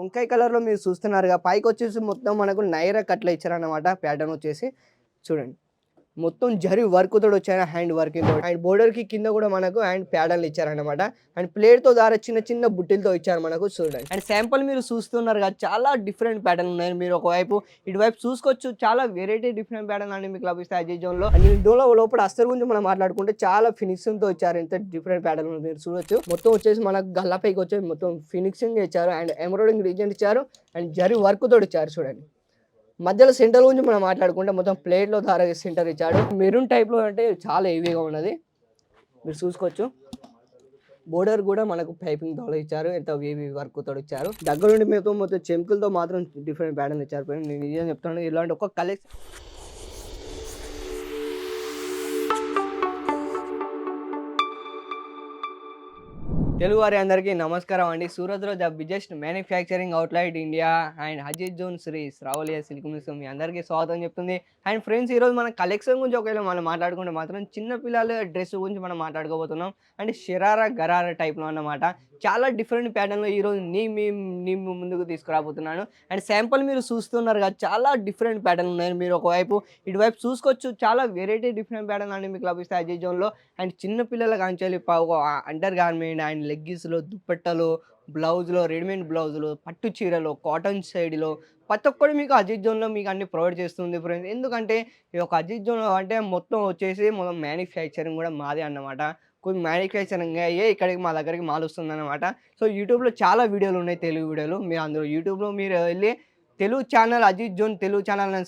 వంకాయ కలర్‌లో మీరు చూస్తున్నారుగా పైకొచ్చేసి మొత్తం మనకు నైరా కట్‌లో ఇచ్చారన్నమాట ప్యాటర్న్ వచ్చేసి. చూడండి. మొత్తం జరీ వర్క్‌తోటి వచ్చాయి హ్యాండ్ వర్కింగ్‌తో. అండ్ బోర్డర్‌కి కింద కూడా మనకు హ్యాండ్ ప్యాడర్న్‌లు ఇచ్చారన్నమాట. అండ్ ప్లేట్‌తో ద్వారా చిన్న చిన్న బుట్టిలతో ఇచ్చారు మనకు చూడండి. అండ్ శాంపుల్ మీరు చూస్తున్నారు కదా! చాలా డిఫరెంట్ ప్యాటర్న్ ఉన్నాయి. మీరు ఒకవైపు ఇటువైపు చూసుకోవచ్చు. చాలా వెరైటీ డిఫరెంట్ ప్యాటర్న్ అన్ని మీకు లభిస్తాయి అజిజోన్‌లో. అండ్ ఇందులో లోపల అస్తర్ గురించి మనం మాట్లాడుకుంటే చాలా ఫినిషింగ్‌తో ఇచ్చారు. ఎంత డిఫరెంట్ ప్యాటర్న్ మీరు చూడొచ్చు. మొత్తం వచ్చేసి మనకు గల్లాపైకి వచ్చేసి మొత్తం ఫినిషింగ్ ఇచ్చారు. అండ్ ఎంబ్రాయిడింగ్ డిజైన్ ఇచ్చారు. అండ్ జరీ వర్క్‌తోటి ఇచ్చారు చూడండి. మధ్యలో సెంటర్ గురించి మనం మాట్లాడుకుంటే మొత్తం ప్లేట్‌లో ధార సెంటర్ ఇచ్చాడు. మెరూన్ టైప్‌లో అంటే చాలా హెవీగా ఉన్నది. మీరు చూసుకోవచ్చు. బోర్డర్ కూడా మనకు పైపింగ్‌తో ఇచ్చారు. ఎంత హెవీ వర్క్‌తో ఇచ్చారు. దగ్గరుండి మీతో మొత్తం చెంకులతో మాత్రం డిఫరెంట్ ప్యాటర్న్ ఇచ్చారు. నేను నిజంగా చెప్తున్నాను ఇలాంటి ఒక తెలుగు వారి అందరికీ నమస్కారం అండి. సూరత్‌లో the biggest manufacturing outlet India and Ajit zone Shri Shravalia silk mills మీ అందరికీ స్వాగతం చెప్తుంది. అండ్ ఫ్రెండ్స్ ఈరోజు మన కలెక్షన్ గురించి ఒకవేళ మనం మాట్లాడుకుంటే మాత్రం చిన్న పిల్లల డ్రెస్ గురించి మనం మాట్లాడుకోబోతున్నాం. అంటే షరారా, గరారా టైప్‌లో అన్నమాట. చాలా డిఫరెంట్ ప్యాటర్న్‌లో ఈరోజు నీ ముందుకు తీసుకురాబోతున్నాను. అండ్ శాంపుల్ మీరు చూస్తున్నారు కదా! చాలా డిఫరెంట్ ప్యాటర్న్ ఉన్నాయి. మీరు ఒకవైపు ఇటువైపు చూసుకోవచ్చు. చాలా వెరైటీ డిఫరెంట్ ప్యాటర్న్ అన్ని మీకు లభిస్తాయి అజిత్ జోన్‌లో. అండ్ చిన్న పిల్లల కాంచెల్లి అండర్ గార్మెంట్ అండ్ లెగ్గిన్స్‌లో, దుప్పట్టలు, బ్లౌజ్‌లో, రెడీమేడ్ బ్లౌజులు, పట్టు చీరలు, కాటన్ సైడ్‌లో ప్రతి ఒక్కటి మీకు అజిత్ జోన్‌లో మీకు అన్ని ప్రొవైడ్ చేస్తుంది ఫ్రెండ్స్. ఎందుకంటే ఈ యొక్క అజిత్ జోన్ అంటే మొత్తం వచ్చేసి మొత్తం మ్యానుఫ్యాక్చరింగ్ కూడా మాదే అన్నమాట. కొన్ని మ్యానుఫ్యాక్చరింగ్ అయ్యే ఇక్కడికి మా దగ్గరికి మాల్ వస్తుందన్నమాట. సో, యూట్యూబ్‌లో చాలా వీడియోలు ఉన్నాయి తెలుగు వీడియోలు. మీరు అందులో యూట్యూబ్‌లో మీరు వెళ్లి తెలుగు ఛానల్ అజిత్ జోన్ తెలుగు ఛానల్‌ని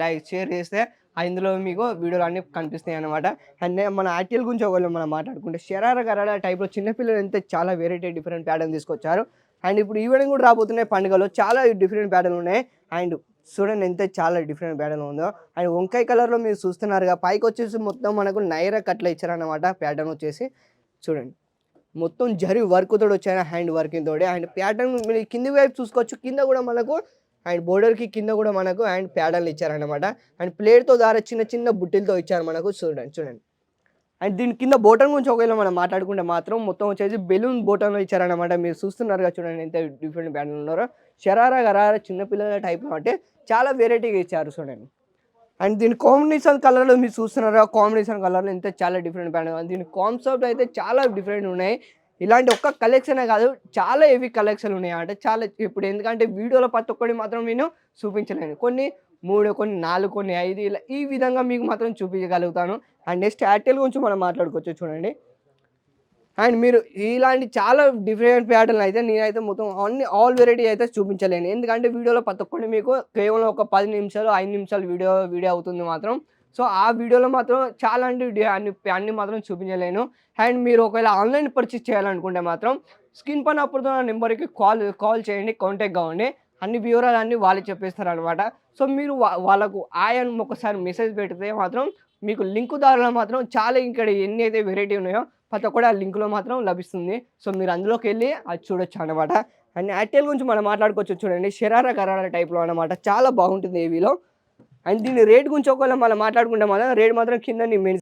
లైక్, షేర్ చేస్తే ఇందులో మీకు వీడియోలు అన్నీ కనిపిస్తాయన్నమాట. అండ్ మన ఐటీఎల్ గురించి ఒకవేళ మనం మాట్లాడుకుంటే షరారా, గరారా టైప్‌లో చిన్న పిల్లలైతే చాలా వెరైటీ డిఫరెంట్ ప్యాటర్న్ తీసుకొచ్చారు. అండ్ ఇప్పుడు ఈవెంట్ కూడా రాబోతున్నాయి పండుగలో. చాలా డిఫరెంట్ ప్యాటర్న్ ఉన్నాయి. అండ్ చూడండి ఎంత చాలా డిఫరెంట్ ప్యాటర్న్ ఉందో. అండ్ వంకాయ కలర్‌లో మీరు చూస్తున్నారుగా పైకొచ్చేసి మొత్తం మనకు నైరా కట్‌లో ఇచ్చారన్నమాట ప్యాటర్న్ వచ్చేసి. చూడండి. మొత్తం జరీ వర్క్‌తోటి వచ్చాయి హ్యాండ్ వర్కింగ్‌తోటి. అండ్ ప్యాటర్న్ మీరు కింది వైపు చూసుకోవచ్చు. కింద కూడా మనకు అండ్ బోర్డర్‌కి కింద కూడా మనకు అండ్ ప్యాటర్న్‌లు ఇచ్చారన్నమాట. అండ్ ప్లేట్‌తో ద్వారా చిన్న చిన్న బుట్టిలతో ఇచ్చారు మనకు చూడండి. చూడండి. అండ్ దీని కింద బోటన్ గురించి ఒకవేళ మనం మాట్లాడుకుంటే మాత్రం మొత్తం వచ్చేసి బెలూన్ బోటన్‌లో ఇచ్చారన్నమాట. మీరు చూస్తున్నారుగా చూడండి ఎంత డిఫరెంట్ ప్యాటర్న్ ఉన్నారో. షరారా, గరారా చిన్న పిల్లల టైప్‌లో అంటే చాలా వెరైటీగా ఇచ్చారు చూడండి. అండ్ దీని కాంబినేషన్ కలర్‌లో మీరు చూస్తున్నారా? కాంబినేషన్ కలర్‌లో ఎంత చాలా డిఫరెంట్ ప్యాటర్న్. దీని కాన్సెప్ట్ అయితే చాలా డిఫరెంట్ ఉన్నాయి. ఇలాంటి ఒక్క కలెక్షనే కాదు. చాలా హెవీ కలెక్షన్ ఉన్నాయి. అంటే చాలా ఇప్పుడు ఎందుకంటే వీడియోలో ప్రతి ఒక్కటి మాత్రం నేను చూపించలేను. కొన్ని 3, కొన్ని 4, కొన్ని 5 ఇలా ఈ విధంగా మీకు మాత్రం చూపించగలుగుతాను. అండ్ నెక్స్ట్ ఎయిర్‌టెల్ గురించి మనం మాట్లాడుకోవచ్చు చూడండి. అండ్ మీరు ఇలాంటి చాలా డిఫరెంట్ ప్యాటర్న్‌లు అయితే నేనైతే మొత్తం ఆల్ వెరైటీ అయితే చూపించలేను. ఎందుకంటే వీడియోలో ప్రతి ఒక్కటి మీకు కేవలం ఒక 10 నిమిషాలు, 5 నిమిషాలు వీడియో అవుతుంది మాత్రం. సో, ఆ వీడియోలో మాత్రం చాలా అంటే అన్ని మాత్రం చూపించలేను. అండ్ మీరు ఒకవేళ ఆన్‌లైన్ పర్చేస్ చేయాలనుకుంటే మాత్రం స్క్రీన్ పైన అప్పుడుతున్న నంబర్‌కి కాల్ చేయండి. కాంటాక్ట్ కావండి. అన్ని వివరాలన్నీ వాళ్ళే చెప్పేస్తారనమాట. సో, మీరు వాళ్ళకు హాయ్ అని ఒకసారి మెసేజ్ పెడితే మాత్రం మీకు లింక్ ద్వారా మాత్రం చాలా ఇక్కడ ఎన్నైతే వెరైటీ ఉన్నాయో ప్రతి ఒక్కటి ఆ లింక్‌లో మాత్రం లభిస్తుంది. సో, మీరు అందులోకెళ్ళి అది చూడొచ్చనమాట. అండ్ ఎయిర్‌టెల్ గురించి మనం మాట్లాడుకోవచ్చు చూడండి. షరారా, గరారా టైప్‌లో అనమాట. చాలా బాగుంటుంది ఏవీలో. అండ్ దీని రేట్ గురించి ఒకవేళ మనం మాట్లాడుకుంటే మాత్రం రేట్ మాత్రం కింద నేను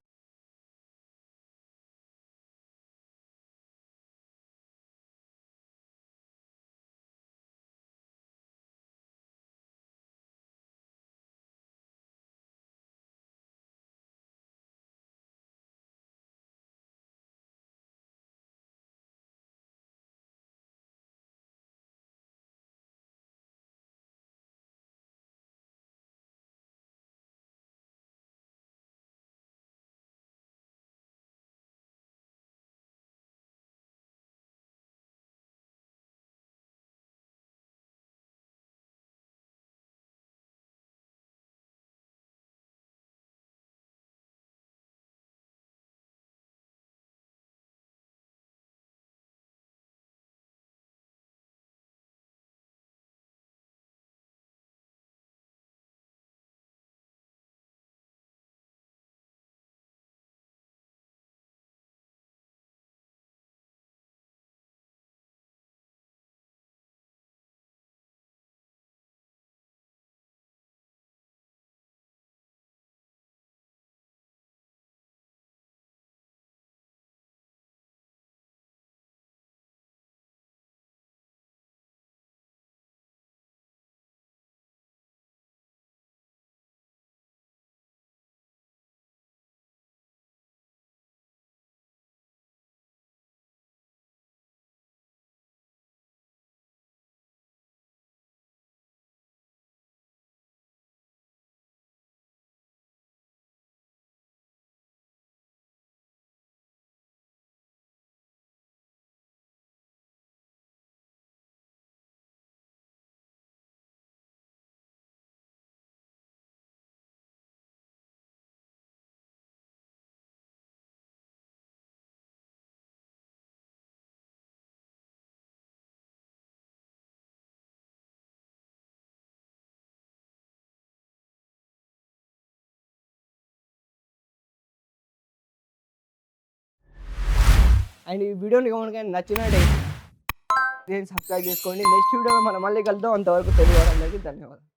అండ్ ఈ వీడియోని గనుక నచ్చినట్టయితే సబ్స్క్రైబ్ చేసుకోండి. నెక్స్ట్ వీడియోలో మనం మళ్ళీ కలుద్దాం. అంతవరకు తెలుగు వారందరికీ ధన్యవాదాలు.